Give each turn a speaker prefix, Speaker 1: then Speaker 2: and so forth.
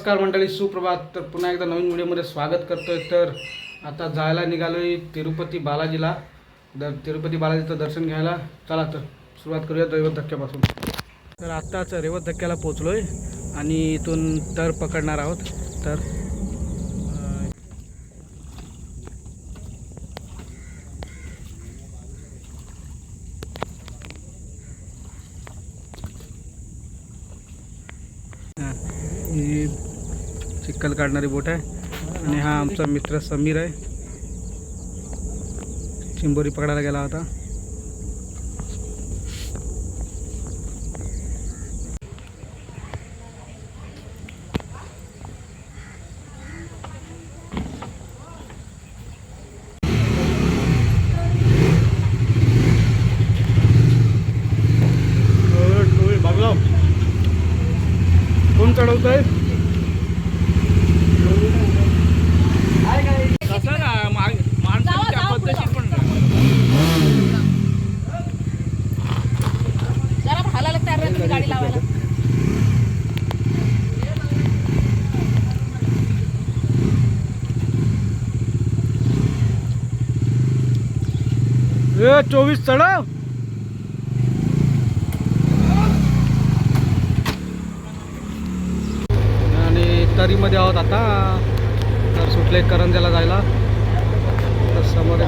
Speaker 1: नमस्कार मंडळी, सुप्रभात. तर पुन्हा एकदा नवीन व्हिडिओमध्ये स्वागत करतोय. तर आता जायला निघालोय तिरुपती बालाजीला. तिरुपती बालाजीचं दर्शन घ्यायला. चला तर सुरुवात करूया रेवत धक्क्यापासून. तर आत्ताच रेवत धक्क्याला पोचलोय आणि इथून तर पकडणार आहोत. तर ही चिखल काढणारी बोट आहे आणि हा आमचा मित्र समीर आहे. चिंबोरी पकडायला गेला होता. कोण चढवतोय?
Speaker 2: जरा भाला लागतं अर्धा तुम्ही गाडी लावायला.
Speaker 1: ए 24 चढव. आणि तरीमध्ये आहोत आता. तर सुटले करंजाला जायला. तर समोर